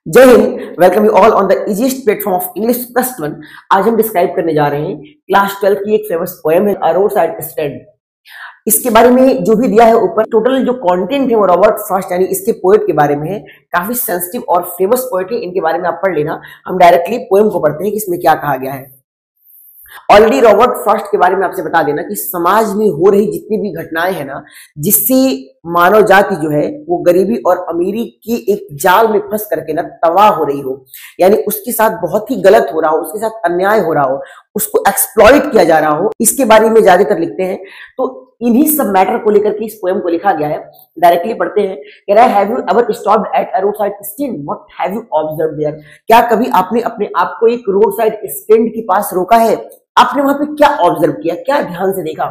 जय Hind. Welcome you all on the easiest platform of English plus one. आज हम describe करने जा रहे हैं क्लास 12 की एक फेमस पोएम है अ रोड साइड स्टैंड। इसके बारे में जो भी दिया है ऊपर, टोटल जो कंटेंट है वो रॉबर्ट फ्रॉस्ट यानी इसके पोएट के बारे में है। काफी सेंसिटिव और फेमस पोएट है, इनके बारे में आप पढ़ लेना। हम डायरेक्टली पोएम को पढ़ते हैं कि इसमें क्या कहा गया है। ऑलरेडी रॉबर्ट फ्रॉस्ट के बारे में आपसे बता देना कि समाज में हो रही जितनी भी घटनाएं हैं ना, जिससे मानव जाति जो है वो गरीबी और अमीरी की एक जाल में फंस करके ना तबाह हो रही हो, यानी उसके साथ बहुत ही गलत हो रहा हो, उसके साथ अन्याय हो रहा हो, उसको एक्सप्लॉइट किया जा रहा हो, इसके बारे में ज्यादातर लिखते हैं। तो इन्हीं सब मैटर को लेकर के इस पोएम को लिखा गया है। डायरेक्टली पढ़ते हैं। कह रहा है, have you ever stopped at a road side stand, what have you observed there? क्या कभी आपने अपने आप को एक रोड साइड स्टैंड के पास रोका है? आपने वहां पे क्या ऑब्जर्व किया, क्या ध्यान से देखा?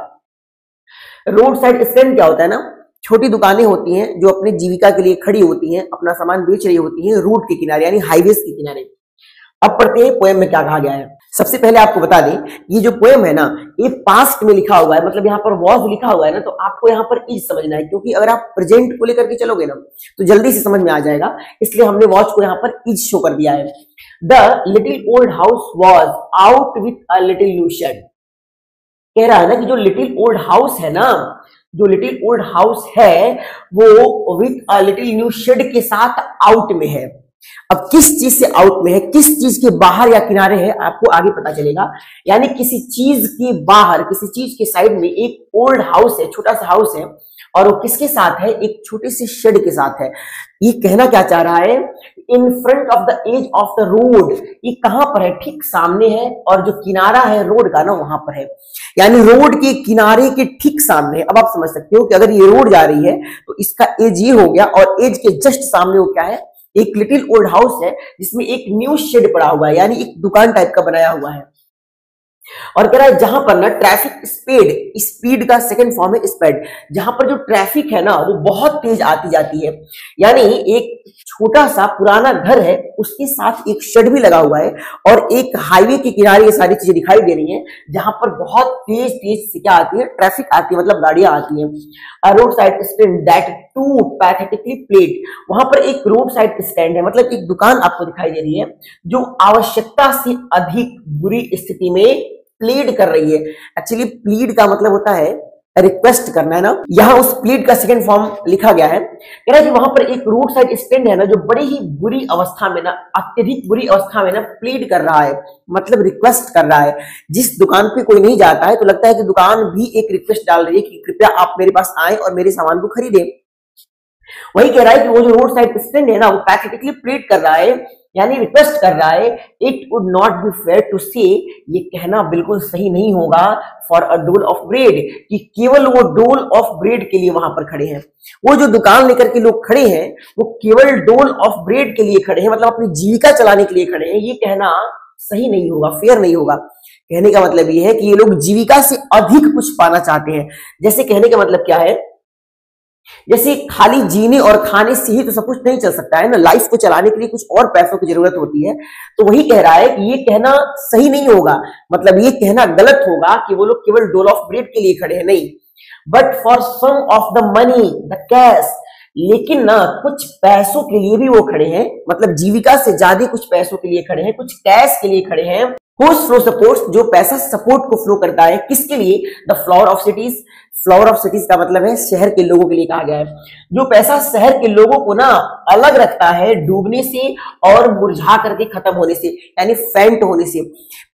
रोड साइड स्टैंड क्या होता है ना, छोटी दुकानें होती हैं जो अपनी जीविका के लिए खड़ी होती हैं, अपना सामान बेच रही होती हैं रोड के किनारे यानी हाईवेज के किनारे। अब पढ़ते हैं पोएम में क्या कहा गया है। सबसे पहले आपको बता दें, ये जो पोएम है ना, ये पास्ट में लिखा हुआ है, मतलब यहाँ पर वॉज लिखा हुआ है ना, तो आपको यहाँ पर इज समझना है, क्योंकि अगर आप प्रेजेंट को लेकर के चलोगे ना तो जल्दी से समझ में आ जाएगा। इसलिए हमने वॉज को यहाँ पर इज शो कर दिया है। The little old house was out with a little new shed. कह रहा है ना कि जो लिटिल ओल्ड हाउस है ना, जो लिटिल ओल्ड हाउस है वो with a little new shed के साथ आउट में है। अब किस चीज से आउट में है, किस चीज के बाहर या किनारे है, आपको आगे पता चलेगा। यानी किसी चीज के बाहर, किसी चीज के साइड में एक ओल्ड हाउस है, छोटा सा हाउस है, और वो किसके साथ है? एक छोटे से शेड के साथ है। ये कहना क्या चाह रहा है? In front of the edge of the road. ये कहां पर है? ठीक सामने है, और जो किनारा है रोड का ना वहां पर है, यानी रोड के किनारे के ठीक सामने है। अब आप समझ सकते हो कि अगर ये रोड जा रही है तो इसका एज ये हो गया, और एज के जस्ट सामने वो क्या है? एक लिटिल ओल्ड हाउस है जिसमें एक न्यू शेड पड़ा हुआ है, यानी एक दुकान टाइप का बनाया हुआ है। और कह रहा है जहां पर ना ट्रैफिक स्पीड, स्पीड का सेकंड फॉर्म है स्पीड, जहां पर जो ट्रैफिक है ना वो बहुत तेज आती जाती है। यानी एक छोटा सा पुराना घर है, उसके साथ एक शेड भी लगा हुआ है, और एक हाईवे के किनारे ये सारी चीजें दिखाई दे रही हैं, जहां पर बहुत तेज तेज से क्या आती है? ट्रैफिक आती है, मतलब गाड़ियां आती हैं। A road side stand that too pathetically played. वहां पर एक रोड साइड स्टैंड है, मतलब एक दुकान आपको दिखाई दे रही है जो आवश्यकता से अधिक बुरी स्थिति में प्लीड कर रही है। एक्चुअली प्लीड का मतलब होता है रिक्वेस्ट करना, है ना। यहां उस प्लीड का सेकंड फॉर्म लिखा गया है। कह रहा है कि वहां पर एक रोड साइड स्टैंड है ना जो बड़ी ही बुरी अवस्था में ना, अत्यधिक बुरी अवस्था में ना प्लीड कर रहा है, मतलब रिक्वेस्ट कर रहा है। जिस दुकान पे कोई नहीं जाता है तो लगता है कि दुकान भी एक रिक्वेस्ट डाल रही है कि कृपया आप मेरे पास आए और मेरे सामान को खरीदें। वही कह रहा है कि वो जो रोड साइड स्टैंड है ना वो पैथेटिकली प्लीड कर रहा है, यानी रिक्वेस्ट कर रहा है। It would not be fair to say, ये कहना बिल्कुल सही नहीं होगा, फॉर अ डोल ऑफ ब्रेड, कि केवल वो डोल ऑफ ब्रेड के लिए वहां पर खड़े हैं। वो जो दुकान लेकर के लोग खड़े हैं वो केवल डोल ऑफ ब्रेड के लिए खड़े हैं, मतलब अपनी जीविका चलाने के लिए खड़े हैं। ये कहना सही नहीं होगा, फेयर नहीं होगा। कहने का मतलब ये है कि ये लोग जीविका से अधिक कुछ पाना चाहते हैं। जैसे कहने का मतलब क्या है, जैसे खाली जीने और खाने से ही तो सब कुछ नहीं चल सकता है ना, लाइफ को चलाने के लिए कुछ और पैसों की जरूरत होती है। तो वही कह रहा है कि ये कहना सही नहीं होगा, मतलब ये कहना गलत होगा कि वो लोग केवल डोल ऑफ ब्रेड के लिए खड़े हैं, नहीं, but for some of the money, the cash. लेकिन ना कुछ पैसों के लिए भी वो खड़े हैं, मतलब जीविका से ज्यादा कुछ पैसों के लिए खड़े हैं, कुछ कैश के लिए खड़े हैं। हुज फ्लो सपोर्ट्स, जो पैसा सपोर्ट को फ्लो करता है, किसके लिए? The flower of cities. Flower of cities का मतलब है शहर के लोगों के लिए कहा गया है। जो पैसा शहर के लोगों को ना अलग रखता है डूबने से और मुरझा करके खत्म होने से, यानी फेंट होने से,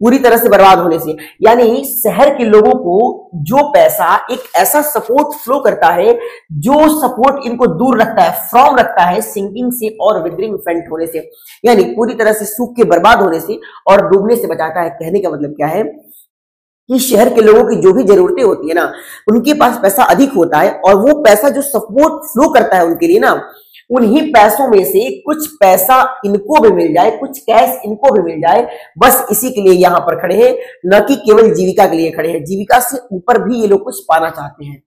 पूरी तरह से बर्बाद होने से। यानी शहर के लोगों को जो पैसा एक ऐसा सपोर्ट फ्लो करता है जो सपोर्ट इनको दूर रखता है, फ्रॉम रखता है सिंकिंग से और विदरिंग, फेंट होने से, यानी पूरी तरह से सूख के बर्बाद होने से और डूबने से बचाता है। कहने का मतलब क्या है कि शहर के लोगों की जो भी जरूरतें होती है ना, उनके पास पैसा अधिक होता है, और वो पैसा जो सपोर्ट फ्लो करता है उनके लिए ना, उन्हीं पैसों में से कुछ पैसा इनको भी मिल जाए, कुछ कैश इनको भी मिल जाए, बस इसी के लिए यहां पर खड़े हैं, न कि केवल जीविका के लिए खड़े हैं। जीविका से ऊपर भी ये लोग कुछ पाना चाहते हैं।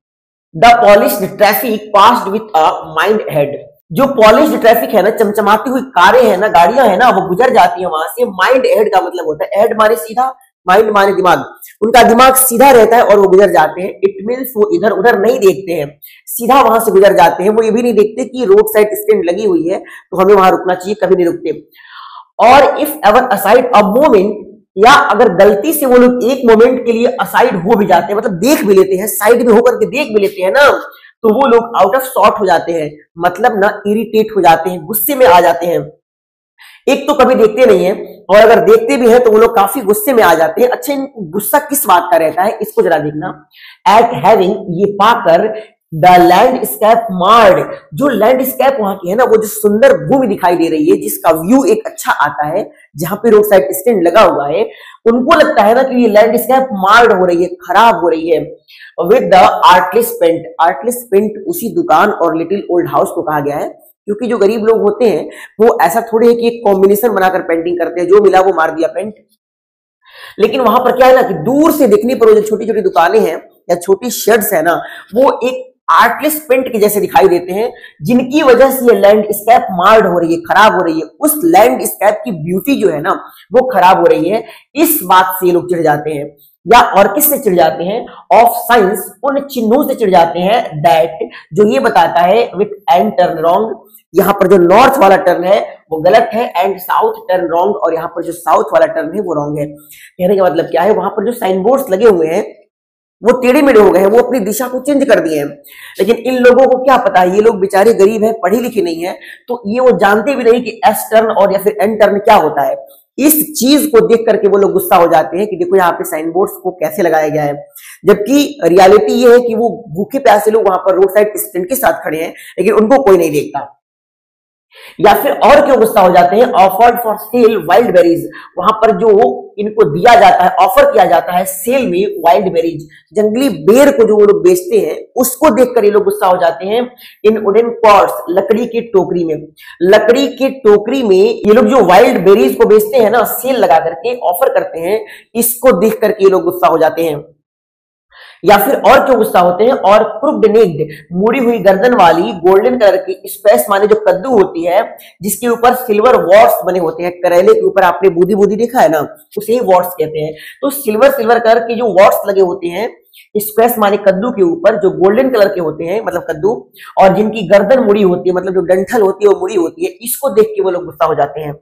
The polished traffic passed with a mind head. जो पॉलिश्ड ट्रैफिक है ना, चमचमाती हुई कारें हैं ना, गाड़ियां है ना, वो गुजर जाती है वहां से। माइंड हेड का मतलब होता है, हेड माने सीधा, माइंड माने दिमाग, उनका दिमाग सीधा रहता है और वो गुजर जाते हैं। इट मीन्स वो इधर उधर नहीं देखते हैं, सीधा वहां से गुजर जाते हैं। वो ये भी नहीं देखते कि रोड साइड स्टैंड लगी हुई है तो हमें वहां रुकना चाहिए, कभी नहीं रुकते। और if ever aside a moment, या अगर गलती से वो लोग एक मोमेंट के लिए असाइड हो भी जाते हैं, मतलब देख भी लेते हैं, साइड में होकर के देख भी लेते हैं ना, तो वो लोग आउट ऑफ सॉर्ट हो जाते हैं, मतलब ना इरिटेट हो जाते हैं, गुस्से में आ जाते हैं। एक तो कभी देखते नहीं है, और अगर देखते भी हैं तो वो लोग काफी गुस्से में आ जाते हैं। अच्छा, इनको गुस्सा किस बात का रहता है, इसको जरा देखना। एट हैविंग, ये पाकर, द लैंडस्केप मार्ड, जो लैंडस्केप वहां की है ना, वो जो सुंदर भूमि दिखाई दे रही है, जिसका व्यू एक अच्छा आता है, जहां पे रोड साइड स्टैंड लगा हुआ है, उनको लगता है ना कि ये लैंडस्केप मार्ड हो रही है, खराब हो रही है। With the artless paint, artless paint उसी दुकान और लिटिल ओल्ड हाउस को कहा गया है, क्योंकि जो गरीब लोग होते हैं वो ऐसा थोड़े है कि एक कॉम्बिनेशन बनाकर पेंटिंग करते हैं, जो मिला वो मार दिया पेंट। लेकिन वहां पर क्या है ना कि दूर से देखने पर वो जो छोटी छोटी दुकानें हैं या छोटी शेड्स है ना, वो एक आर्टलेस पेंट के जैसे दिखाई देते हैं, जिनकी वजह से ये लैंडस्केप मार्ड हो रही है, खराब हो रही है। उस लैंडस्केप की ब्यूटी जो है ना वो खराब हो रही है। इस बात से ये लोग चिढ़ जाते हैं, या और किससे चिढ़ जाते हैं? ऑफ साइंस, उन चिन्हों से चिढ़ जाते हैं दैट, जो ये बताता है विथ एंड टर्न रॉन्ग, यहाँ पर जो नॉर्थ वाला टर्न है वो गलत है, एंड साउथ टर्न रॉन्ग, और यहाँ पर जो साउथ वाला टर्न है वो रॉन्ग है। कहने का मतलब क्या है, वहां पर जो साइन बोर्ड्स लगे हुए हैं वो टेढ़े मेढ़े हो गए हैं, वो अपनी दिशा को चेंज कर दिए हैं। लेकिन इन लोगों को क्या पता है, ये लोग बेचारे गरीब हैं, पढ़े लिखे नहीं है, तो ये वो जानते भी नहीं कि एस टर्न और या फिर एन टर्न क्या होता है। इस चीज को देख करके वो लोग गुस्सा हो जाते हैं कि देखो यहाँ पे साइन बोर्ड्स को कैसे लगाया गया है, जबकि रियलिटी ये है कि वो भूखे प्यासे लोग वहां पर रोड साइड स्टैंड के साथ खड़े हैं, लेकिन उनको कोई नहीं देखता। या फिर और क्यों गुस्सा हो जाते हैं? Offered for sale wild berries, वहां पर जो इनको दिया जाता है, ऑफर किया जाता है सेल में वाइल्ड बेरीज, जंगली बेर को जो वो लोग बेचते हैं, उसको देखकर ये लोग गुस्सा हो जाते हैं। इन वुडन पॉट्स, लकड़ी की टोकरी में, लकड़ी की टोकरी में ये लोग जो वाइल्ड बेरीज को बेचते हैं ना, सेल लगा करके ऑफर करते हैं, इसको देख करके ये लोग गुस्सा हो जाते हैं। या फिर और क्यों गुस्सा होते हैं? और क्रुक्ड नेक्ड, मुड़ी हुई गर्दन वाली गोल्डन कलर की स्पेस माने जो कद्दू होती है, जिसके ऊपर सिल्वर वॉर्ड्स बने होते हैं, करेले के ऊपर आपने बूदी बूदी देखा है ना, उसे ही वॉर्ड्स कहते हैं। तो सिल्वर सिल्वर कलर के जो वॉर्ड्स लगे होते हैं स्क्वेस माने कद्दू के ऊपर, जो गोल्डन कलर के होते हैं मतलब कद्दू, और जिनकी गर्दन मुड़ी होती है, मतलब जो डंठल होती है वो मुड़ी होती है, इसको देख के वो लोग गुस्सा हो जाते हैं।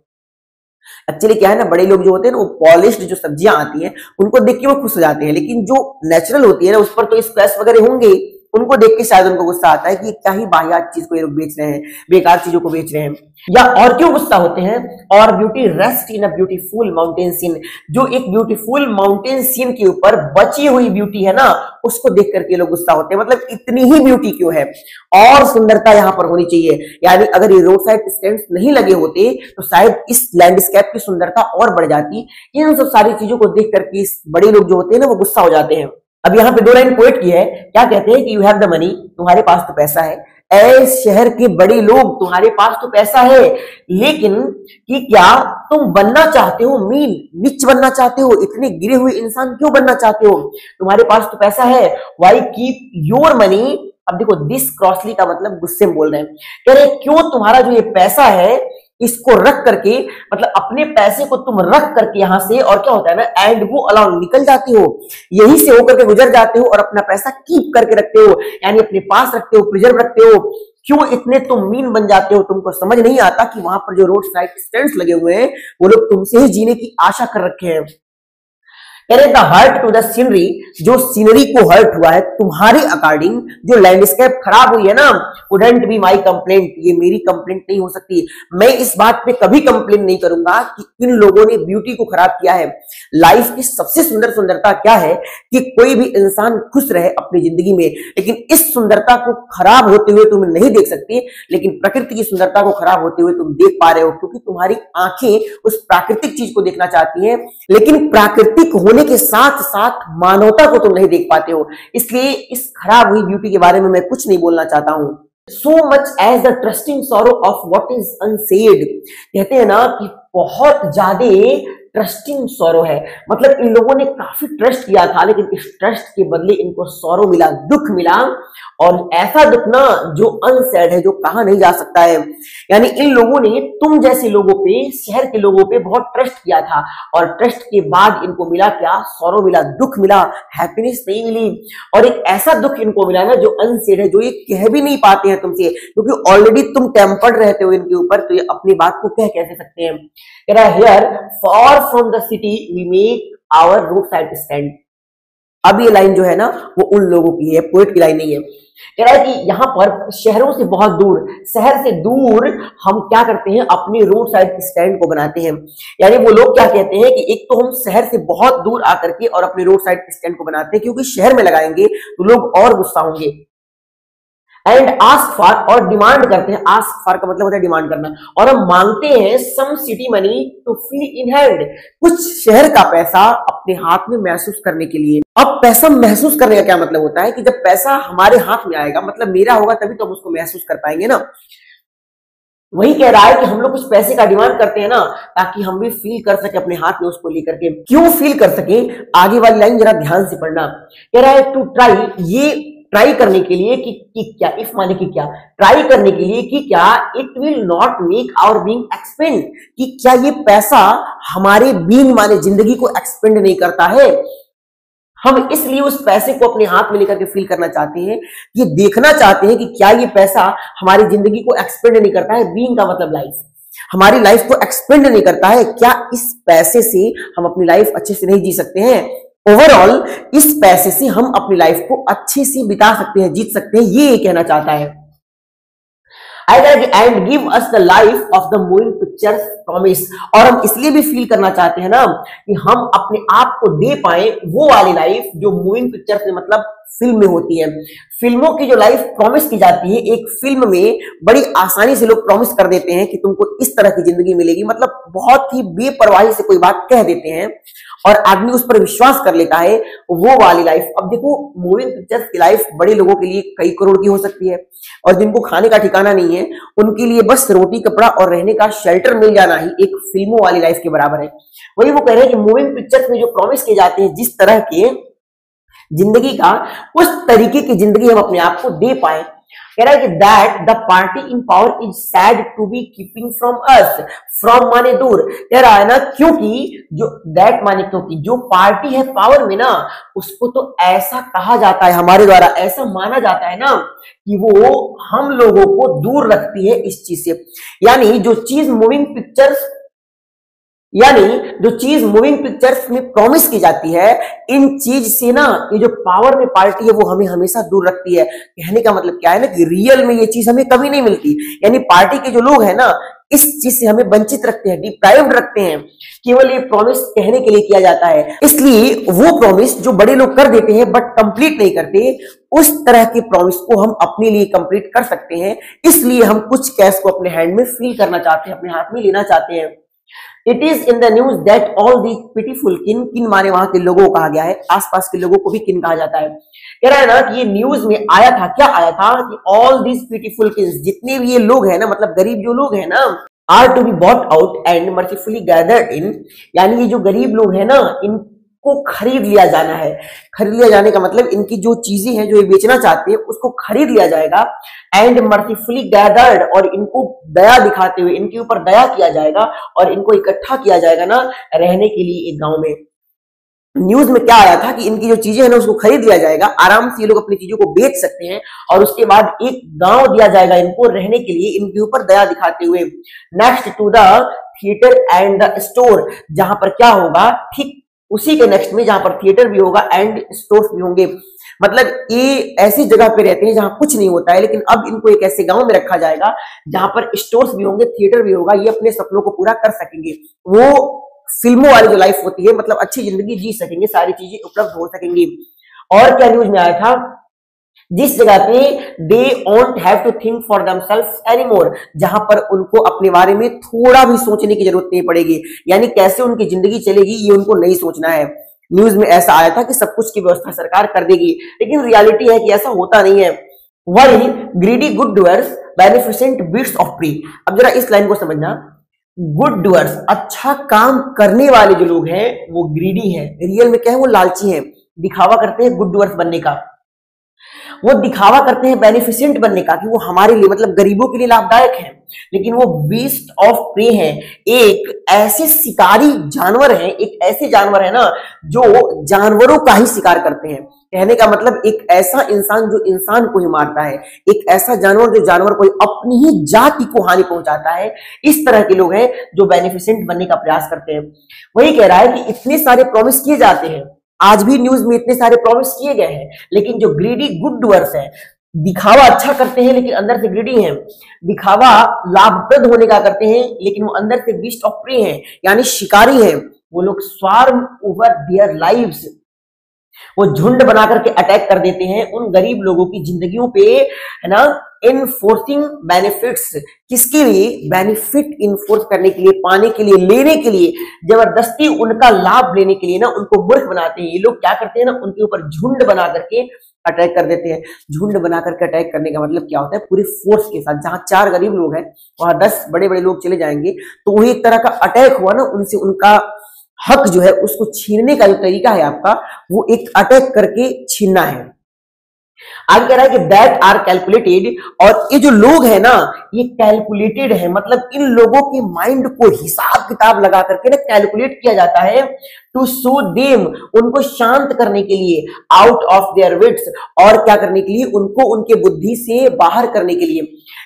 एक्चुअली क्या है ना, बड़े लोग जो होते हैं ना, वो पॉलिश्ड जो सब्जियां आती हैं उनको देख के वो खुश हो जाते हैं, लेकिन जो नेचुरल होती है ना उस पर तो स्क्रैच वगैरह होंगे, उनको देख के शायद उनको गुस्सा आता है कि क्या ही बाहियात चीज को ये लोग बेच रहे हैं, बेकार चीजों को बेच रहे हैं। या और क्यों गुस्सा होते हैं? और beauty rest in a beautiful mountain scene, जो एक ब्यूटीफुल माउंटेन सीन के ऊपर बची हुई ब्यूटी है ना, उसको देख करके लोग गुस्सा होते हैं। मतलब इतनी ही ब्यूटी क्यों है, और सुंदरता यहाँ पर होनी चाहिए। यानी अगर ये रोड साइड स्टैंड्स नहीं लगे होते तो शायद इस लैंडस्केप की सुंदरता और बढ़ जाती। इन सब सारी चीजों को देख करके इस बड़े लोग जो होते हैं ना वो गुस्सा हो जाते हैं। अब यहाँ पे 2 लाइन पोएट की है, क्या कहते हैं कि यू हैव द मनी, तुम्हारे पास तो पैसा है, ऐ शहर के बड़े लोग, तुम्हारे पास तो पैसा है, लेकिन कि क्या तुम बनना चाहते हो मीन, नीच बनना चाहते हो, इतने गिरे हुए इंसान क्यों बनना चाहते हो? तुम्हारे पास तो पैसा है, वाई कीप योर मनी। अब देखो दिस क्रॉसली का मतलब गुस्से में बोल रहे हैं, कह रहे क्यों तुम्हारा जो ये पैसा है इसको रख करके, मतलब अपने पैसे को तुम रख करके यहां से, और क्या होता है ना, एंड वो अलाउंग निकल जाते हो, यहीं से होकर के गुजर जाते हो और अपना पैसा कीप करके रखते हो, यानी अपने पास रखते हो, प्रिजर्व रखते हो। क्यों इतने तुम मीन बन जाते हो? तुमको समझ नहीं आता कि वहां पर जो रोड साइड स्टैंड्स लगे हुए हैं वो लोग तुमसे ही जीने की आशा कर रखे हैं। The hurt to the scenery, जो सीनरी को हर्ट हुआ है तुम्हारे अकॉर्डिंग, जो लैंडस्केप खराब हुई है ना, वुडंट बी माई कंप्लेंट, ये मेरी कंप्लेंट नहीं हो सकती। मैं इस बात पे कभी कंप्लेंट नहीं करूंगा कि इन लोगों ने ब्यूटी को खराब किया है। लाइफ की सबसे सुंदर सुंदरता क्या है कि कोई भी इंसान खुश रहे अपनी जिंदगी में, लेकिन इस सुंदरता को खराब होते हुए तुम नहीं देख सकते, लेकिन प्रकृति की सुंदरता को खराब होते हुए तुम देख पा रहे हो, क्योंकि तुम्हारी आंखें उस प्राकृतिक चीज को देखना चाहती हैं, लेकिन प्राकृतिक होने के साथ साथ मानवता को तुम नहीं देख पाते हो। इसलिए इस खराब हुई ब्यूटी के बारे में मैं कुछ नहीं बोलना चाहता हूं। So much as the trusting sorrow of what is unsaid, कहते हैं ना कि बहुत ज्यादा ट्रस्टिंग सॉरो है। मतलब इन लोगों ने काफी ट्रस्ट किया था, लेकिन इस ट्रस्ट के बदले इनको सॉरो मिला, दुख मिला, और ऐसा दुख ना जो अनसेड है, जो कहा नहीं जा सकता है। यानी इन लोगों ने तुम जैसे लोगों पे, शहर के लोगों पे बहुत ट्रस्ट किया था, और ट्रस्ट के बाद इनको मिला क्या? सॉरो मिला, दुख मिला, हैप्पीनेस नहीं मिली। और एक ऐसा दुख इनको मिला ना जो अनसेड है, जो ये कह भी नहीं पाते हैं तुमसे, क्योंकि ऑलरेडी तुम टेम्पर्ड रहते हो इनके ऊपर, तो ये अपनी बात को कह कैसे सकते हैं? कह रहा है here far from the city we make our road side stand. अब ये लाइन जो है ना वो उन लोगों की है, पोएट की लाइन नहीं है। कह रहा है कि यहां पर शहरों से बहुत दूर, शहर से दूर हम क्या करते हैं? अपने रोड साइड स्टैंड को बनाते हैं। यानी वो लोग क्या कहते हैं कि एक तो हम शहर से बहुत दूर आकर के और अपने रोड साइड स्टैंड को बनाते हैं, क्योंकि शहर में लगाएंगे तो लोग और गुस्सा होंगे। एंड आस्क फॉर, और डिमांड करते हैं। आस्क फॉर का मतलब होता है डिमांड करना, और हम मांगते हैं some city money to feel in hand, कुछ शहर का पैसा अपने हाथ में महसूस करने के लिए। अब पैसा महसूस करने का क्या मतलब होता है कि जब पैसा हमारे हाथ में आएगा, मतलब मेरा होगा, तभी तो हम उसको महसूस कर पाएंगे ना। वही कह रहा है कि हम लोग कुछ पैसे का डिमांड करते हैं ना, ताकि हम भी फील कर सके अपने हाथ में उसको लेकर के। क्यों फील कर सके? आगे वाली लाइन जरा ध्यान से पढ़ना। कह रहा है टू ट्राई, ये ट्राई करने के लिए कि क्या, इफ माने कि क्या, ट्राई करने के लिए कि क्या, it will not make our being expand, कि क्या ये पैसा हमारे बीइंग माने जिंदगी को एक्सपेंड नहीं करता है। हम इसलिए उस पैसे को अपने हाथ में लेकर के फील करना चाहते हैं, ये देखना चाहते हैं कि क्या ये पैसा हमारी जिंदगी को एक्सपेंड नहीं करता है। बीइंग का मतलब लाइफ, हमारी लाइफ को एक्सपेंड नहीं करता है। क्या इस पैसे से हम अपनी लाइफ अच्छे से नहीं जी सकते हैं? ओवरऑल इस पैसे से हम अपनी लाइफ को अच्छे से बिता सकते हैं, जीत सकते हैं, ये कहना चाहता है। And give us the life of the moving pictures promise, और हम इसलिए भी फील करना चाहते हैं ना कि हम अपने आप को दे पाए वो वाली लाइफ जो मूविंग पिक्चर्स में, मतलब फिल्म में होती है। फिल्मों की जो लाइफ प्रॉमिस की जाती है, एक फिल्म में बड़ी आसानी से लोग प्रॉमिस कर देते हैं कि तुमको इस तरह की जिंदगी मिलेगी, मतलब बहुत ही बेपरवाही से कोई बात कह देते हैं और आदमी उस पर विश्वास कर लेता है, वो वाली लाइफ। अब देखो, मूविंग पिक्चर्स की लाइफ बड़े लोगों के लिए कई करोड़ की हो सकती है, और जिनको खाने का ठिकाना नहीं है उनके लिए बस रोटी कपड़ा और रहने का शेल्टर मिल जाना ही एक फिल्मों वाली लाइफ के बराबर है। वही वो कह रहे हैं कि मूविंग पिक्चर्स में जो प्रॉमिस किए जाते हैं जिस तरह के जिंदगी का, उस तरीके की जिंदगी हम अपने आप को दे पाए। कह रहा है कि that the party in power is said to be keeping from us, from माने दूर। कह रहा है ना, क्योंकि जो दैट माने क्योंकि जो पार्टी है पावर में ना, उसको तो ऐसा कहा जाता है, हमारे द्वारा ऐसा माना जाता है ना कि वो हम लोगों को दूर रखती है इस चीज से। यानी जो चीज मूविंग पिक्चर्स में प्रॉमिस की जाती है, इन चीज से ना ये जो पावर में पार्टी है वो हमें हमेशा दूर रखती है। कहने का मतलब क्या है ना कि रियल में ये चीज हमें कभी नहीं मिलती। यानी पार्टी के जो लोग हैं ना, इस चीज से हमें वंचित रखते हैं, डिप्राइव्ड रखते हैं। केवल ये प्रॉमिस कहने के लिए किया जाता है। इसलिए वो प्रॉमिस जो बड़े लोग कर देते हैं बट कंप्लीट नहीं करते, उस तरह के प्रॉमिस को हम अपने लिए कंप्लीट कर सकते हैं। इसलिए हम कुछ कैश को अपने हैंड में फील करना चाहते हैं, अपने हाथ में लेना चाहते हैं। It is in the news that all the pitiful, किन किन माने वहां के लोगों को कहा गया है, आसपास के लोगों को भी किन कहा जाता है। कह रहा है ना कि ये न्यूज में आया था, क्या आया था कि ऑल दीज पिटीफुल किन्स, जितने भी ये लोग हैं ना, मतलब गरीब जो लोग हैं ना, are to be bought out and mercifully gathered in, यानी ये जो गरीब लोग हैं ना, इनको खरीद लिया जाना है। खरीद लिया जाने का मतलब इनकी जो चीजें हैं जो ये बेचना चाहते हैं उसको खरीद लिया जाएगा। एंड मर्सीफुली गैदर्ड, और इनको दया दिखाते हुए इनके ऊपर दया किया जाएगा और इनको इकट्ठा किया जाएगा ना रहने के लिए एक गांव में। न्यूज में क्या आया था कि इनकी जो चीजें हैं ना उसको खरीद लिया जाएगा, आराम से ये लोग अपनी चीजों को बेच सकते हैं, और उसके बाद एक गांव दिया जाएगा इनको रहने के लिए, इनके ऊपर दया दिखाते हुए। Next to the theatre and the store, जहां पर क्या होगा, ठीक उसी के नेक्स्ट में जहां पर थिएटर भी होगा एंड स्टोर्स भी होंगे। मतलब ये ऐसी जगह पे रहते हैं जहां कुछ नहीं होता है, लेकिन अब इनको एक ऐसे गांव में रखा जाएगा जहां पर स्टोर्स भी होंगे, थिएटर भी होगा, ये अपने सपनों को पूरा कर सकेंगे। वो फिल्मों वाली जो लाइफ होती है, मतलब अच्छी जिंदगी जी सकेंगे, सारी चीजें उपलब्ध हो सकेंगी। और क्या न्यूज में आया था, जिस जगह पे they won't have to think for themselves anymore, जहां पर उनको अपने बारे में थोड़ा भी सोचने की जरूरत नहीं पड़ेगी, यानी कैसे उनकी जिंदगी चलेगी ये उनको नहीं सोचना है। न्यूज में ऐसा आया था कि सब कुछ की व्यवस्था सरकार कर देगी, लेकिन रियलिटी है कि ऐसा होता नहीं है। वही greedy good doers beneficent beasts of prey. अब जरा इस लाइन को समझना, गुड डूअर्स, अच्छा काम करने वाले जो लोग हैं वो ग्रीडी हैं, रियल में क्या है वो लालची हैं, दिखावा करते हैं गुड डूअर्स बनने का, वो दिखावा करते हैं बेनिफिशिएंट बनने का कि वो हमारे लिए मतलब गरीबों के लिए लाभदायक है, लेकिन वो बीस्ट ऑफ प्रे हैं, एक ऐसे शिकारी जानवर हैं, एक ऐसे जानवर है ना जो जानवरों का ही शिकार करते हैं। कहने का मतलब एक ऐसा इंसान जो इंसान को ही मारता है, एक ऐसा जानवर जो जानवर को अपनी ही जाति को हानि पहुंचाता है, इस तरह के लोग हैं जो बेनिफिशिएंट बनने का प्रयास करते हैं। वही कह रहा है कि इतने सारे प्रॉमिस किए जाते हैं, आज भी न्यूज में इतने सारे प्रॉमिस किए गए हैं, लेकिन जो ग्रीडी गुड डूअर्स है, दिखावा अच्छा करते हैं लेकिन अंदर से ग्रीडी हैं, दिखावा लाभप्रद होने का करते हैं लेकिन वो अंदर से बीस्ट ऑफ प्रे हैं, यानी शिकारी हैं, वो लोग स्वार्म ओवर देयर लाइव्स, वो झुंड बना करके अटैक कर देते हैं उन गरीब लोगों की जिंदगियों पे, है ना, इनफोर्सिंग बेनिफिट्स, किसके लिए, बेनिफिट इनफोर्स करने के लिए, पाने के लिए, लेने के लिए, जबरदस्ती उनका लाभ लेने के लिए ना उनको मूर्ख बनाते हैं। ये लोग क्या करते हैं ना, उनके ऊपर झुंड बना करके अटैक कर देते हैं। झुंड बना करके अटैक करने का मतलब क्या होता है, पूरी फोर्स के साथ, जहां 4 गरीब लोग हैं वहां 10 बड़े बड़े लोग चले जाएंगे, तो वही एक तरह का अटैक हुआ ना, उनसे उनका हक जो है उसको छीनने का जो तरीका है आपका, वो एक अटैक करके छीनना है। आगे कह रहा है कि दैट आर कैलकुलेटेड, और ये जो लोग हैं ना ये कैलकुलेटेड है, मतलब इन लोगों के माइंड को हिसाब किताब लगा करके ना कैलकुलेट किया जाता है, टू सो देम, उनको शांत करने के लिए, आउट ऑफ देयर विट्स, और क्या करने के लिए, उनको उनके बुद्धि से बाहर करने के लिए।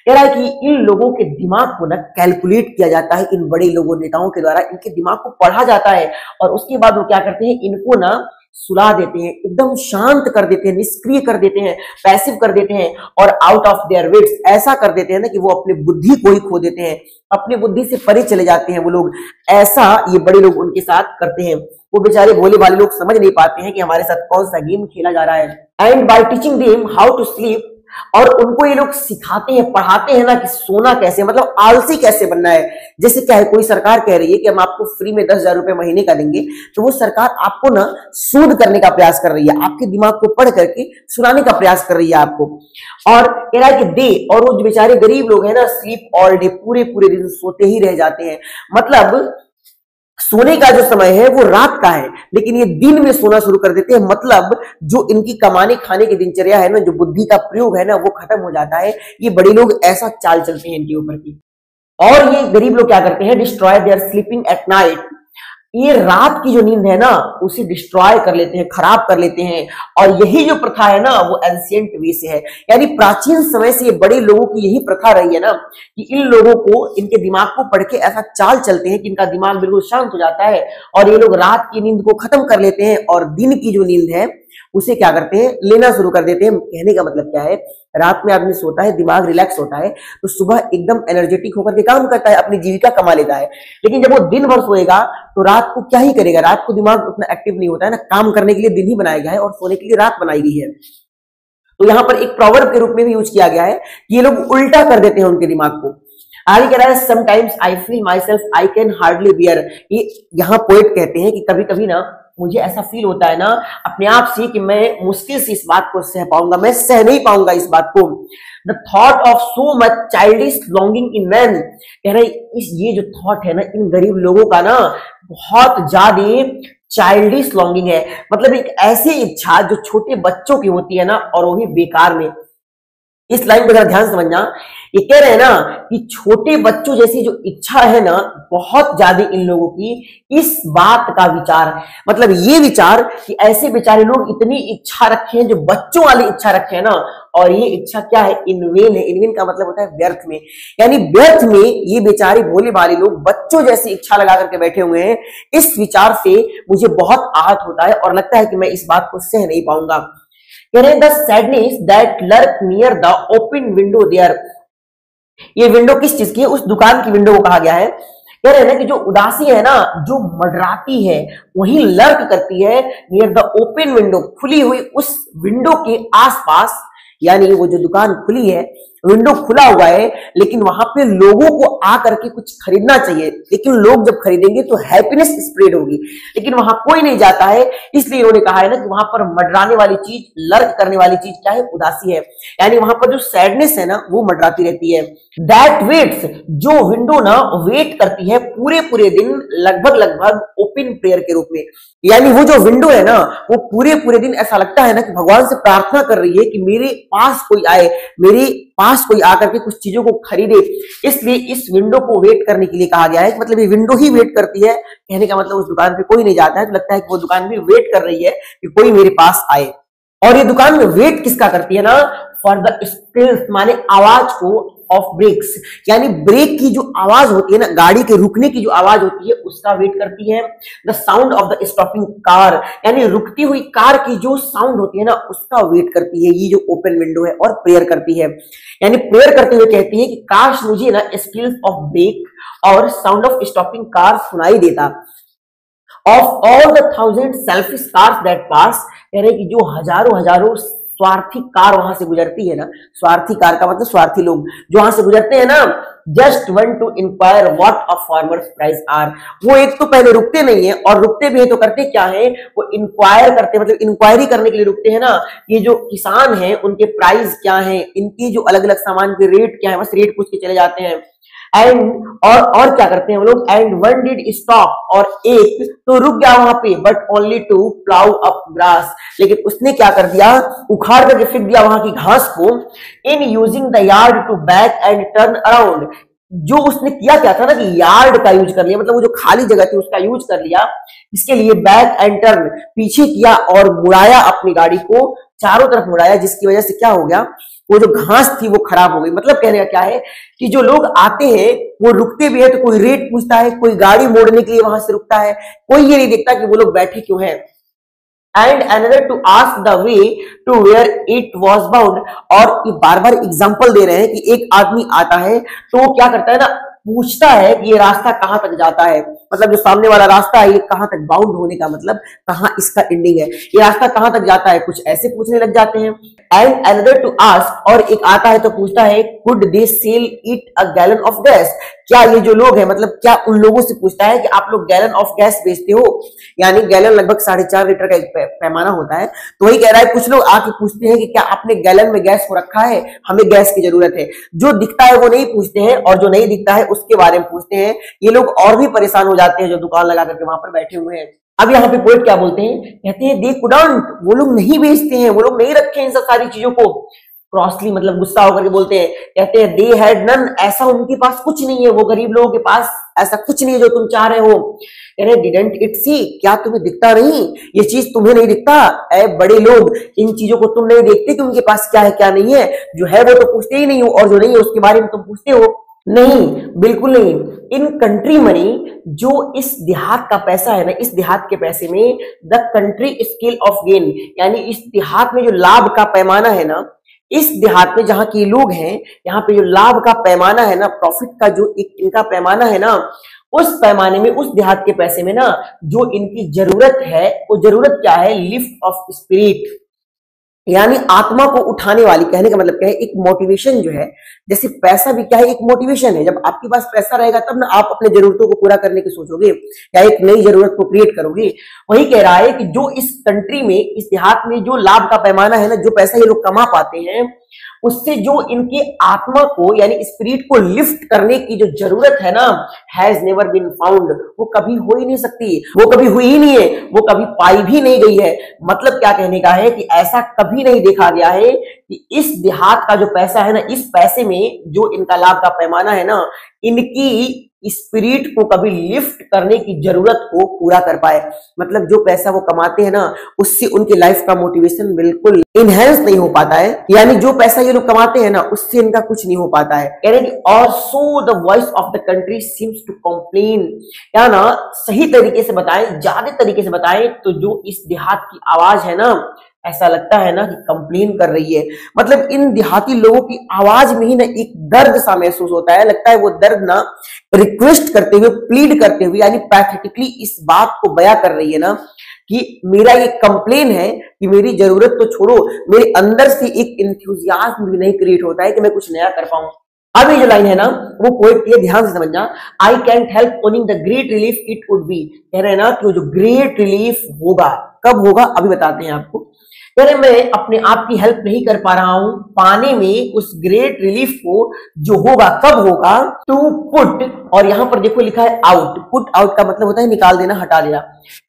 कह रहा है कि इन लोगों के दिमाग को ना कैलकुलेट किया जाता है, इन बड़े लोगों नेताओं के द्वारा इनके दिमाग को पढ़ा जाता है, और उसके बाद वो क्या करते हैं, इनको ना सुला देते हैं, एकदम शांत कर देते हैं, निष्क्रिय कर देते हैं, पैसिव कर देते हैं, और आउट ऑफ देयर विट्स, ऐसा कर देते हैं ना कि वो अपनी बुद्धि को ही खो देते हैं, अपनी बुद्धि से परे चले जाते हैं वो लोग। ऐसा ये बड़े लोग उनके साथ करते हैं। वो बेचारे भोले भाले लोग समझ नहीं पाते हैं कि हमारे साथ कौन सा गेम खेला जा रहा है। And by teaching them how to sleep, और उनको ये लोग सिखाते हैं, पढ़ाते हैं ना कि सोना कैसे, मतलब आलसी कैसे बनना है। जैसे क्या है, कोई सरकार कह रही है कि हम आपको फ्री में 10,000 रुपए महीने का देंगे, तो वो सरकार आपको ना सूद करने का प्रयास कर रही है, आपके दिमाग को पढ़ करके सुनाने का प्रयास कर रही है आपको। और कह रहा है कि दे, और वो बेचारे गरीब लोग हैं ना, स्लीप ऑल डे, पूरे पूरे दिन सोते ही रह जाते हैं। मतलब सोने का जो समय है वो रात का है, लेकिन ये दिन में सोना शुरू कर देते हैं। मतलब जो इनकी कमाने खाने की दिनचर्या है ना, जो बुद्धि का प्रयोग है ना, वो खत्म हो जाता है। ये बड़े लोग ऐसा चाल चलते हैं इनके ऊपर की। और ये गरीब लोग क्या करते हैं, destroy there sleeping at night, ये रात की जो नींद है ना उसे डिस्ट्रॉय कर लेते हैं, खराब कर लेते हैं। और यही जो प्रथा है ना वो एंशिएंट वे से है, यानी प्राचीन समय से ये बड़े लोगों की यही प्रथा रही है ना कि इन लोगों को, इनके दिमाग को पढ़ के ऐसा चाल चलते हैं कि इनका दिमाग बिल्कुल शांत हो जाता है, और ये लोग रात की नींद को खत्म कर लेते हैं, और दिन की जो नींद है उसे क्या करते हैं, लेना शुरू कर देते हैं। कहने का मतलब क्या है, रात में आदमी सोता है, दिमाग रिलैक्स होता है, तो सुबह एकदम एनर्जेटिक होकर के काम करता है, अपनी जीविका कमा लेता है। लेकिन जब वो दिन भर सोएगा तो रात को क्या ही करेगा, रात को दिमाग उतना एक्टिव नहीं होता है ना, काम करने के लिए दिन ही बनाया गया है और सोने के लिए रात बनाई गई है। तो यहाँ पर एक प्रोवर्ब के रूप में भी यूज किया गया है कि ये लोग उल्टा कर देते हैं उनके दिमाग को। आगे कह रहा है, sometimes I feel myself I can hardly bear, ये यहाँ पोएट कहते हैं कि कभी कभी ना मुझे ऐसा फील होता है ना अपने आप से कि मैं मुश्किल से इस बात को सह पाऊंगा, मैं सह नहीं पाऊंगा इस बात को। The thought of so much childish longing in man, कह रहे इस ये जो थॉट है ना इन गरीब लोगों का ना बहुत ज्यादा चाइल्डिश लॉन्गिंग है, मतलब एक ऐसी इच्छा जो छोटे बच्चों की होती है ना, और वो भी बेकार में। इस लाइन को जरा ध्यान समझना, ये कह रहे हैं ना कि छोटे बच्चों जैसी जो इच्छा है ना बहुत ज्यादा इन लोगों की, इस बात का विचार, मतलब ये विचार कि ऐसे बेचारे लोग इतनी इच्छा रखे हैं, जो बच्चों वाली इच्छा रखे हैं ना, और ये इच्छा क्या है, इनवेन है। इनवेन का मतलब होता है व्यर्थ में, यानी व्यर्थ में ये बेचारे भोले भाले लोग बच्चों जैसी इच्छा लगा करके बैठे हुए हैं। इस विचार से मुझे बहुत आहत होता है और लगता है कि मैं इस बात को सह नहीं पाऊंगा। The sadness that lurk near the open window there, ये विंडो किस चीज की है, उस दुकान की विंडो को कहा गया है। कह रहे हैं ना कि जो उदासी है ना, जो मडराती है, वही लर्क करती है नियर द ओपन विंडो, खुली हुई उस विंडो के आसपास। यानी वो जो दुकान खुली है, विंडो खुला हुआ है, लेकिन वहां पे लोगों को आकर के कुछ खरीदना चाहिए, लेकिन लोग जब खरीदेंगे तो हैप्पीनेस स्प्रेड होगी, लेकिन वहां कोई नहीं जाता है। इसलिए इन्होंने कहा है ना कि वहां पर मंडराने वाली चीज, लर्क करने वाली चीज क्या है? उदासी है। यानी वहां पर जो सैडनेस है ना, वो मंडराती रहती है। दैट वेट्स, जो विंडो ना वेट करती है पूरे पूरे दिन लगभग लगभग ओपन प्रेयर के रूप में। यानी वो जो विंडो है ना, वो पूरे पूरे दिन ऐसा लगता है ना कि भगवान से प्रार्थना कर रही है कि मेरे पास कोई आए, मेरे पास कोई आकर के कुछ चीजों को खरीदे। इसलिए इस विंडो को वेट करने के लिए कहा गया है। मतलब ये विंडो ही वेट करती है, कहने का मतलब उस दुकान पे कोई नहीं जाता है, तो लगता है कि वो दुकान भी वेट कर रही है कि कोई मेरे पास आए। और ये दुकान में वेट किसका करती है ना? फॉर द स्टिल्स, माने आवाज को, ऑफ ब्रेक्स, यानी ब्रेक की जो आवाज होती है ना, गाड़ी के रुकने की जो आवाज होती है, उसका वेट करती है। The sound of the stopping car, यानी रुकती हुई कार की जो साउंड होती है ना, उसका वेट करती है ये जो ओपन विंडो है। और प्रेयर करती है, यानी प्रेयर करते हुए कहती है कि काश मुझे ना स्टिल्स ऑफ ब्रेक और साउंड ऑफ स्टॉपिंग कार सुनाई देता। Of all the 1000 selfish cars that pass, कह रहे कि जो हजारों हजारों स्वार्थी कार वहां से गुजरती है ना, स्वार्थी कार का मतलब स्वार्थी लोग जो वहां से गुजरते हैं ना, just one to inquire what a farmer's price are, वो एक तो पहले रुकते नहीं है, और रुकते भी है तो करते क्या है? वो इंक्वायर करते, मतलब इंक्वायरी करने के लिए रुकते हैं ना, ये जो किसान है उनके प्राइस क्या है, इनकी जो अलग अलग सामान के रेट क्या है, बस रेट पूछ के चले जाते हैं। एंड और क्या करते हैं वो लोग? एंड वन डिड स्टॉप, और एक तो रुक गया वहां पे, but only to plough up grass, लेकिन उसने क्या कर दिया? उखाड़ करके फेंक दिया वहां की घास को। In using the yard to back and turn around, जो उसने किया क्या था ना कि यार्ड का यूज कर लिया, मतलब वो जो खाली जगह थी उसका यूज कर लिया, इसके लिए बैक एंड टर्न, पीछे किया और मुड़ाया अपनी गाड़ी को, चारों तरफ मुड़ाया, जिसकी वजह से क्या हो गया? वो जो घास थी वो खराब हो गई। मतलब कहने का क्या है कि जो लोग आते हैं वो रुकते भी है तो कोई रेट पूछता है, कोई गाड़ी मोड़ने के लिए वहां से रुकता है, कोई ये नहीं देखता कि वो लोग बैठे क्यों हैं। And another to ask the way to where it was bound, और ये बार बार एग्जाम्पल दे रहे हैं कि एक आदमी आता है तो वो क्या करता है ना, पूछता है कि ये रास्ता कहां तक जाता है, मतलब जो सामने वाला रास्ता है ये कहां तक बाउंड होने का मतलब कहां इसका एंडिंग है, ये रास्ता कहां तक जाता है, कुछ ऐसे पूछने लग जाते हैं। एंड अनदर टू आस्क, और एक आता है तो पूछता है, could they sell it a gallon of gas, क्या ये जो लोग हैं, मतलब क्या उन लोगों से पूछता है कि आप लोग गैलन ऑफ गैस बेचते हो, यानी गैलन लगभग 4.5 लीटर का एक पैमाना होता है। तो वही कह रहा है, कुछ लोग आके पूछते हैं कि क्या आपने गैलन में गैस को रखा है, हमें गैस की जरूरत है। जो दिखता है वो नहीं पूछते हैं, और जो नहीं दिखता है उसके बारे में पूछते हैं। ये लोग और भी परेशान हो जाते हैं जो दुकान लगा करके वहां पर बैठे हुए हैं। अब यहाँ पे पोएट क्या बोलते हैं? कहते हैं दे कुडंट, वो लोग नहीं बेचते हैं, वो लोग नहीं रखे इन सब सारी चीजों को। क्रॉसली मतलब गुस्सा होकर के बोलते हैं, कहते हैं दे हैड नन, ऐसा उनके पास कुछ नहीं है, वो गरीब लोगों के पास ऐसा कुछ नहीं है जो तुम चाह रहे हो। कह रहे डिडंट इट सी, क्या तुम्हें दिखता नहीं, ये चीज तुम्हें नहीं दिखता? ऐ बड़े लोग, इन चीजों को तुम नहीं देखते कि उनके पास क्या है क्या नहीं है, जो है वो तो पूछते ही नहीं हो, और जो नहीं है उसके बारे में तुम पूछते हो? नहीं, बिल्कुल नहीं। इन कंट्री मनी, जो इस देहात का पैसा है ना, इस देहात के पैसे में the country scale of gain, यानी इस देहात में जो लाभ का पैमाना है ना, इस देहात में जहां के लोग हैं, यहाँ पे जो लाभ का पैमाना है ना, प्रॉफिट का जो एक इनका पैमाना है ना, उस पैमाने में, उस देहात के पैसे में ना, जो इनकी जरूरत है, वो जरूरत क्या है? लिफ्ट ऑफ स्पिरिट, यानी आत्मा को उठाने वाली। कहने का मतलब क्या है? एक मोटिवेशन जो है, जैसे पैसा भी क्या है? एक मोटिवेशन है। जब आपके पास पैसा रहेगा तब ना आप अपने जरूरतों को पूरा करने की सोचोगे, या एक नई जरूरत को क्रिएट करोगे। वही कह रहा है कि जो इस कंट्री में, इस देहात में जो लाभ का पैमाना है ना, जो पैसा ये लोग कमा पाते हैं, उससे जो इनके आत्मा को यानी स्पिरिट को लिफ्ट करने की जो जरूरत है ना, हैज नेवर बीन फाउंड, वो कभी हो ही नहीं सकती, वो कभी हुई ही नहीं है, वो कभी पाई भी नहीं गई है। मतलब क्या कहने का है कि ऐसा कभी नहीं देखा गया है कि इस देहात का जो पैसा है ना, इस पैसे में जो इनका लाभ का पैमाना है ना, इनकी स्पिरिट को कभी लिफ्ट करने की जरूरत को पूरा कर पाए। मतलब जो पैसा वो कमाते हैं ना, उससे उनकी लाइफ का मोटिवेशन बिल्कुल इनहेंस नहीं हो पाता है, यानी जो पैसा ये लोग कमाते हैं ना, उससे इनका कुछ नहीं हो पाता है। कह रहे हैं और so the voice of the country seems to complain, या ना सही तरीके से बताएं, ज्यादा तरीके से बताएं तो जो इस देहात की आवाज है ना, ऐसा लगता है ना कि कंप्लेन कर रही है। मतलब इन देहाती लोगों की आवाज में ही ना एक दर्द सा महसूस होता है, लगता है वो दर्द ना रिक्वेस्ट करते हुए, प्लीड करते हुए, यानी पैथेटिकली इस बात को बयां कर रही है ना कि मेरा ये कंप्लेन है कि मेरी जरूरत तो छोड़ो, मेरे अंदर से एक इंथुजियाज्म भी नहीं क्रिएट होता है कि मैं कुछ नया कर पाऊं। अब ये जो लाइन है ना, वो पोएट ये ध्यान से समझना, I can't help owning the great relief it would be. कह रहे हैं ना कि वो जो ग्रेट रिलीफ होगा, कब होगा अभी बताते हैं आपको। कह रहे मैं अपने आप की हेल्प नहीं कर पा रहा हूं पाने में उस ग्रेट रिलीफ को, जो होगा कब होगा, टू पुट, और यहां पर देखो लिखा है आउट, पुट आउट का मतलब होता है निकाल देना, हटा देना।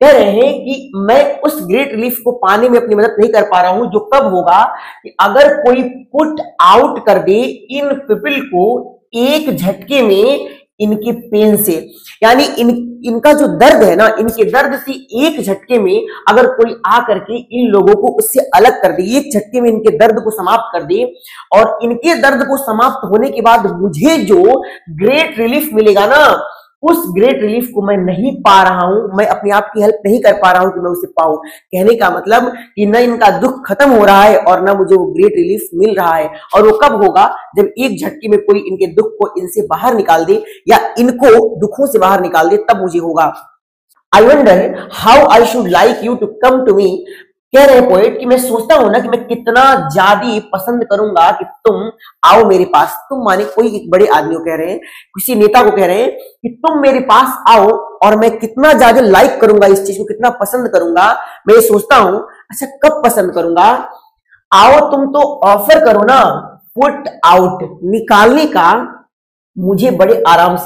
कह रहे हैं कि मैं उस ग्रेट रिलीफ को पाने में अपनी मदद नहीं कर पा रहा हूं, जो कब होगा कि अगर कोई पुट आउट कर दे इन पीपल को एक झटके में इनके पेन से, यानी इनका जो दर्द है ना, इनके दर्द से एक झटके में अगर कोई आ करके इन लोगों को उससे अलग कर दे, एक झटके में इनके दर्द को समाप्त कर दे, और इनके दर्द को समाप्त होने के बाद मुझे जो ग्रेट रिलीफ मिलेगा ना, उस ग्रेट रिलीफ को मैं नहीं पा रहा हूं, मैं अपने आप की हेल्प नहीं कर पा रहा हूं कि मैं उसे पाऊं। कहने का मतलब कि न इनका दुख खत्म हो रहा है और न मुझे वो ग्रेट रिलीफ मिल रहा है। और वो कब होगा, जब एक झटके में कोई इनके दुख को इनसे बाहर निकाल दे या इनको दुखों से बाहर निकाल दे, तब मुझे होगा। I wonder how I should like you to come to me. कह रहे हैं पोएट कि मैं सोचता हूं ना कि मैं कितना ज्यादा पसंद करूंगा कि तुम आओ मेरे पास। तुम माने कोई एक बड़े आदमी को कह रहे हैं, किसी नेता को कह रहे हैं कि तुम मेरे पास आओ, और मैं कितना ज्यादा लाइक करूंगा इस चीज को, कितना पसंद करूंगा। मैं ये सोचता हूं, अच्छा कब पसंद करूंगा, आओ तुम तो ऑफर करो ना, पुट आउट निकालने का, मुझे बड़े आराम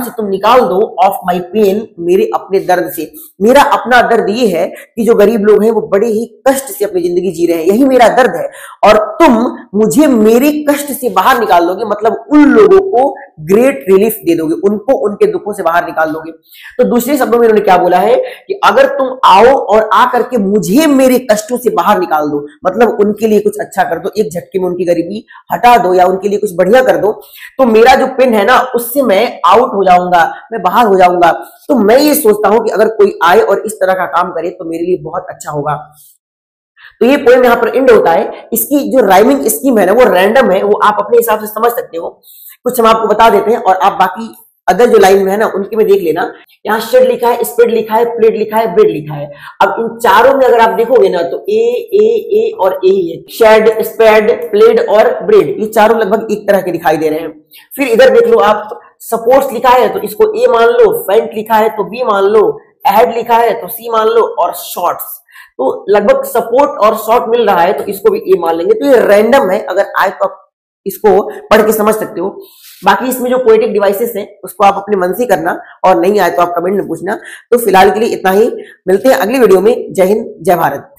से तुम निकाल दो ऑफ माई पेन, मेरे अपने दर्द से। मेरा अपना दर्द ये है कि जो गरीब लोग हैं वो बड़े ही कष्ट से अपनी जिंदगी जी रहे हैं, यही मेरा दर्द है, और तुम मुझे मेरे कष्ट से बाहर निकाल दोगे, मतलब उन लोगों को ग्रेट रिलीफ दे दोगे, उनको उनके दुखों से बाहर निकाल दोगे। तो दूसरे शब्दों में उन्होंने क्या बोला है कि अगर तुम आओ और आकर के मुझे मेरे कष्टों से बाहर निकाल दो, मतलब उनके लिए कुछ अच्छा कर दो, एक झटके में उनकी गरीबी हटा दो या उनके लिए कुछ बढ़िया कर दो, तो मेरा जो पेन है ना उससे मैं आउट हो जाऊंगा, मैं बाहर हो जाऊंगा। तो मैं ये सोचता हूं कि अगर कोई आए और इस तरह का काम करे तो मेरे लिए बहुत अच्छा होगा। तो ये पोएम यहाँ पर एंड होता है। इसकी जो राइमिंग स्कीम है ना वो रैंडम है, वो आप अपने हिसाब से समझ सकते हो। कुछ हम आपको बता देते हैं और आप बाकी अदर जो लाइन में है ना उनके में देख लेना। यहाँ शेड लिखा है, स्प्रेड लिखा है, प्लेट लिखा है, ब्रेड लिखा है। अब इन चारों में अगर आप देखोगे ना तो ए और ए ही है। शेड, स्प्रेड, प्लेट और ब्रेड, ये चारों लगभग एक तरह के दिखाई दे रहे हैं। फिर इधर देख लो आप, सपोर्ट्स लिखा है तो इसको ए मान लो, फेंट लिखा है तो बी मान लो, एड लिखा है तो सी मान लो, और शॉर्ट्स तो लगभग सपोर्ट और शॉर्ट मिल रहा है तो इसको भी ए मान लेंगे। तो ये रैंडम है, अगर आए तो आप इसको पढ़ के समझ सकते हो। बाकी इसमें जो पोएटिक डिवाइसेस हैं उसको आप अपने मन से करना, और नहीं आए तो आप कमेंट में पूछना। तो फिलहाल के लिए इतना ही, मिलते हैं अगली वीडियो में। जय हिंद, जय भारत।